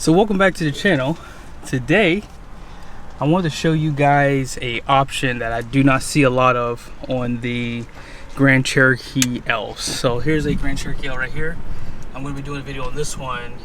So welcome back to the channel. Today I want to show you guys a option that I do not see a lot of on the Grand Cherokee L's. So here's a Grand Cherokee L right here. I'm going to be doing a video on this one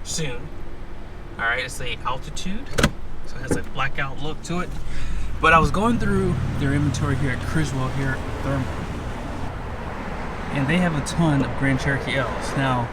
soon. Alright, it's a altitude, so it has a blackout look to it. But I was going through their inventory here at Criswell here at Thurmont, and they have a ton of Grand Cherokee L's. Now,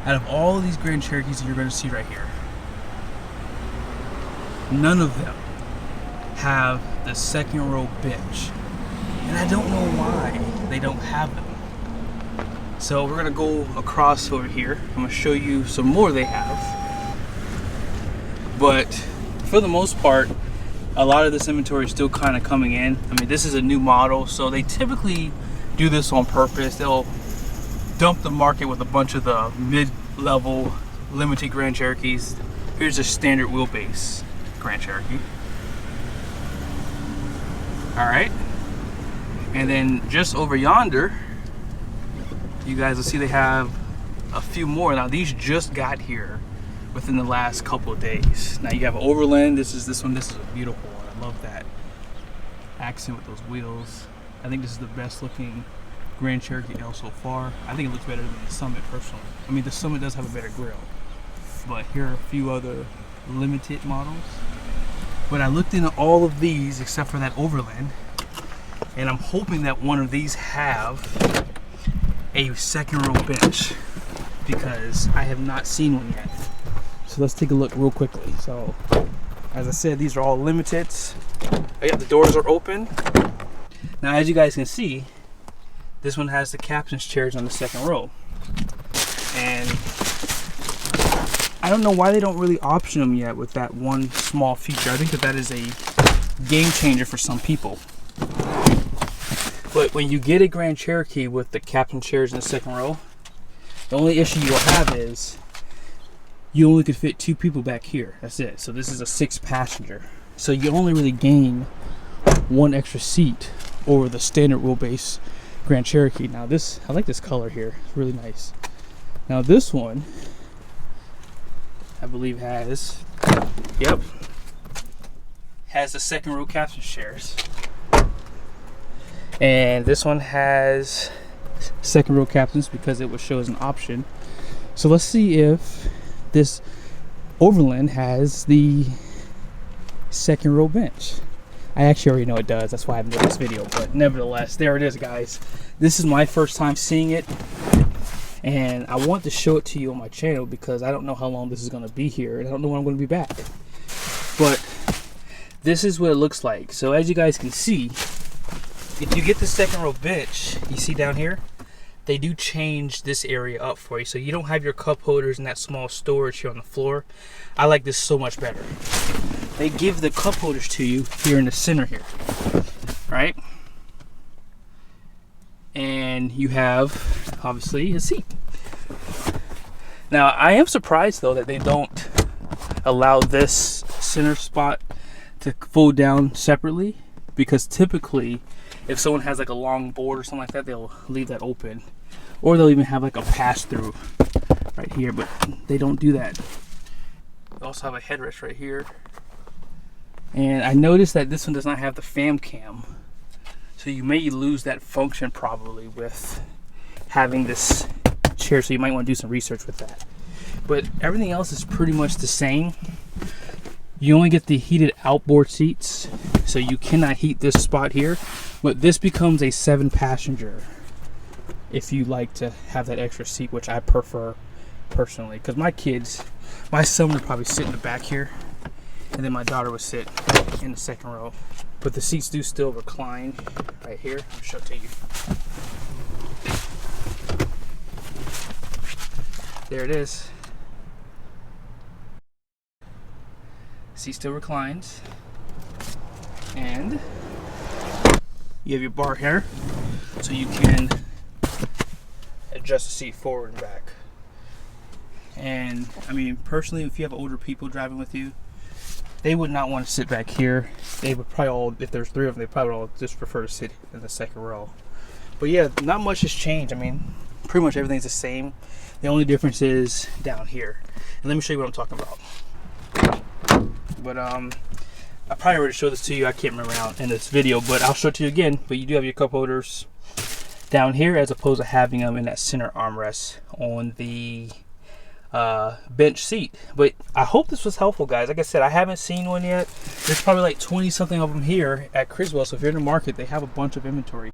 out of all of these Grand Cherokees that you're going to see right here, none of them have the second row bench. And I don't know why they don't have them. So we're going to go across over here. I'm going to show you some more they have. But for the most part, a lot of this inventory is still kind of coming in. I mean, this is a new model, so they typically do this on purpose. They'll dump the market with a bunch of the mid-level limited Grand Cherokees. Here's a standard wheelbase Grand Cherokee. Alright. And then just over yonder, you guys will see they have a few more. Now these just got here within the last couple of days. Now you have Overland. This is a beautiful one. I love that accent with those wheels. I think this is the best looking Grand Cherokee L so far. I think it looks better than the Summit personally. I mean, the Summit does have a better grille, but here are a few other limited models. But I looked into all of these except for that Overland, and I'm hoping that one of these have a second row bench, because I have not seen one yet. So let's take a look real quickly. So as I said, these are all limited. Oh yeah, the doors are open. Now as you guys can see, this one has the captain's chairs on the second row. And I don't know why they don't really option them yet with that one small feature. I think that is a game changer for some people. But when you get a Grand Cherokee with the captain chairs in the second row, the only issue you'll have is you only could fit 2 people back here. That's it. So this is a 6-passenger. So you only really gain 1 extra seat over the standard wheelbase Grand Cherokee. Now this, I like this color here. It's really nice. Now this one, I believe has the second row captain's chairs. And this one has second row captains because it will show as an option. So let's see if this Overland has the second row bench. I actually already know it does. That's why I haven't done this video. But nevertheless, there it is, guys. This is my first time seeing it, and I want to show it to you on my channel because I don't know how long this is going to be here, and I don't know when I'm going to be back. But this is what it looks like. So as you guys can see, if you get the second row bench, you see down here, they do change this area up for you, so you don't have your cup holders and that small storage here on the floor. I like this so much better. They give the cup holders to you here in the center here, right? And you have obviously a seat. Now I am surprised though that they don't allow this center spot to fold down separately, because typically if someone has like a long board or something like that, they'll leave that open, or they'll even have like a pass-through right here, but they don't do that. They also have a headrest right here. And I noticed that this one does not have the fam cam, so you may lose that function probably with having this chair, so you might want to do some research with that. But everything else is pretty much the same. You only get the heated outboard seats, so you cannot heat this spot here, but this becomes a 7-passenger if you like to have that extra seat, which I prefer personally, because my son would probably sit in the back here, and then my daughter would sit in the second row. But the seats do still recline right here. I'll show it to you. There it is. Seat still reclines. And you have your bar here, so you can adjust the seat forward and back. And I mean, personally, if you have older people driving with you, they would not want to sit back here. They would probably all, if there's 3 of them, they probably all just prefer to sit in the second row. But yeah, not much has changed. I mean, pretty much everything's the same. The only difference is down here. And let me show you what I'm talking about. But I probably already showed this to you. I can't remember now in this video, but I'll show it to you again. But you do have your cup holders down here as opposed to having them in that center armrest on the bench seat. But I hope this was helpful, guys. Like I said, I haven't seen one yet. There's probably like 20 something of them here at Criswell. So if you're in the market, they have a bunch of inventory.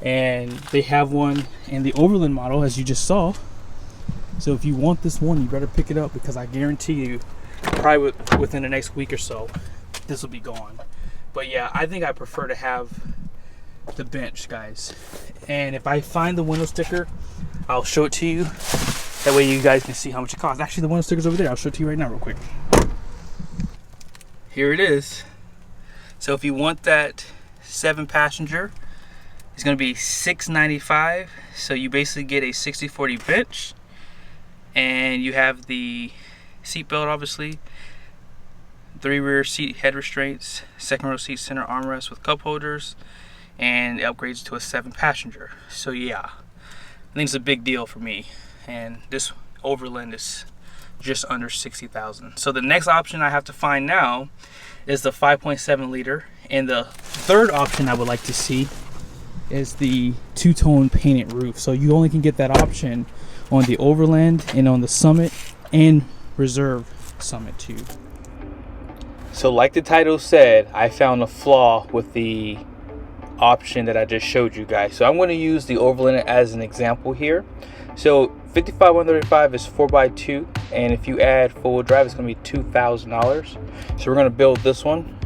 And they have one in the Overland model, as you just saw. So if you want this one, you better pick it up, because I guarantee you, probably within the next week or so, this will be gone. But yeah, I think I prefer to have the bench, guys. And if I find the window sticker, I'll show it to you. That way you guys can see how much it costs. Actually, the window sticker's over there. I'll show it to you right now real quick. Here it is. So if you want that 7-passenger, it's going to be $695. So you basically get a 60/40 bench, and you have the seat belt, obviously, 3 rear seat head restraints, 2nd row seat center armrest with cup holders, and it upgrades to a 7-passenger. So yeah, I think it's a big deal for me. And this Overland is just under $60,000. So the next option I have to find now is the 5.7 liter, and the third option I would like to see is the 2-tone painted roof. So you only can get that option on the Overland and on the Summit and Reserve Summit too. So like the title said, I found a flaw with the option that I just showed you guys. So I'm going to use the Overland as an example here. So 55-135 is 4x2, and if you add 4-wheel drive, it's going to be $2,000. So we're going to build this one.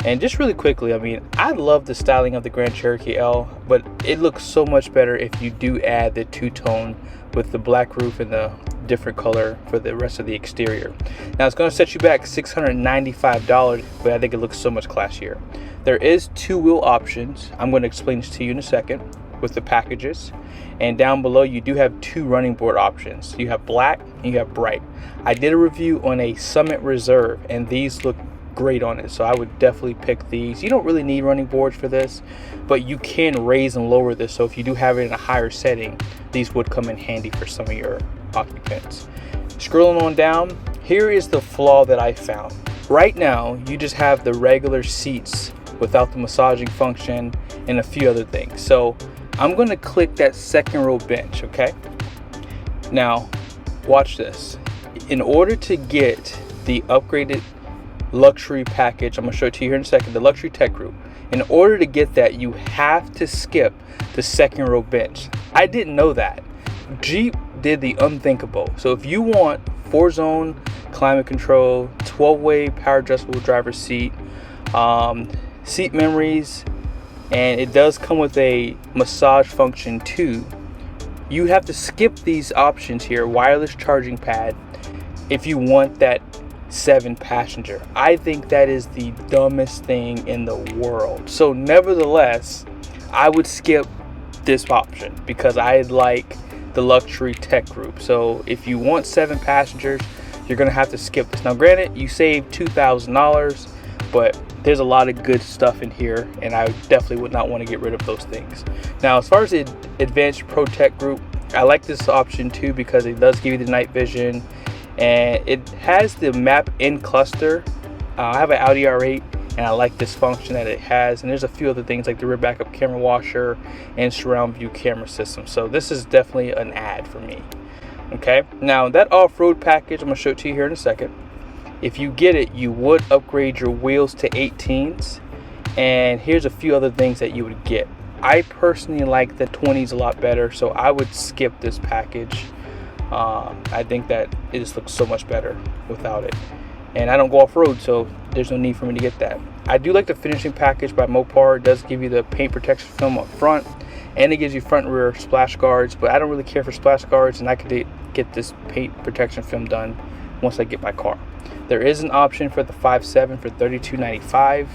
And just really quickly, I mean, I love the styling of the Grand Cherokee L, but it looks so much better if you do add the 2-tone with the black roof and the different color for the rest of the exterior. Now it's going to set you back $695, but I think it looks so much classier. There is 2-wheel options. I'm going to explain this to you in a second with the packages. And down below you do have 2 running board options. You have black and you have bright. I did a review on a Summit Reserve, and these look great on it, so I would definitely pick these. You don't really need running boards for this, but you can raise and lower this, so if you do have it in a higher setting, these would come in handy for some of your occupants. Scrolling on down, here is the flaw that I found. Right now you just have the regular seats without the massaging function and a few other things. So I'm going to click that 2nd row bench. Okay, now watch this. In order to get the upgraded luxury package, I'm going to show it to you here in a second, the luxury tech group, in order to get that, you have to skip the 2nd row bench. I didn't know that. Jeep did the unthinkable. So if you want 4-zone climate control, 12-way power adjustable driver's seat, seat memories, and it does come with a massage function too, you have to skip these options here. Wireless charging pad, if you want that 7-passenger. I think that is the dumbest thing in the world. So nevertheless, I would skip this option because I like the luxury tech group. So if you want 7 passengers, you're gonna have to skip this. Now granted, you save $2,000, but there's a lot of good stuff in here, and I definitely would not want to get rid of those things. Now as far as the advanced pro tech group, I like this option too because it does give you the night vision, and it has the map in cluster. I have an Audi R8, and I like this function that it has, and there's a few other things like the rear backup camera washer and surround view camera system. So this is definitely an add for me. Okay, now that off-road package, I'm going to show it to you here in a second. If you get it, you would upgrade your wheels to 18s, and here's a few other things that you would get. I personally like the 20s a lot better, so I would skip this package. I think that it just looks so much better without it, and I don't go off-road, so there's no need for me to get that. I do like the finishing package by Mopar. It does give you the paint protection film up front, and it gives you front and rear splash guards, but I don't really care for splash guards, and I could get this paint protection film done once I get my car. There is an option for the 5.7 for $32.95.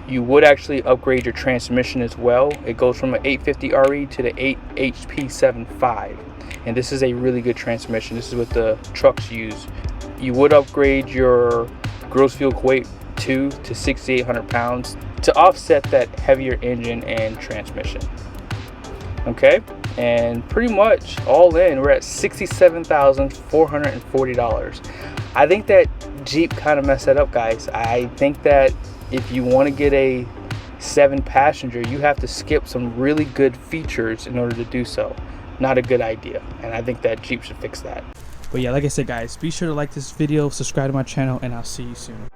You would actually upgrade your transmission as well. It goes from an 850 RE to the 8 HP 7.5, and this is a really good transmission. This is what the trucks use. You would upgrade your gross fuel weight to 6,800 pounds to offset that heavier engine and transmission. Okay, and pretty much all in we're at $67,440. I think that Jeep kind of messed that up, guys. I think that if you want to get a 7-passenger, you have to skip some really good features in order to do so. Not a good idea, and I think that Jeep should fix that. But yeah, like I said, guys, be sure to like this video, subscribe to my channel, and I'll see you soon.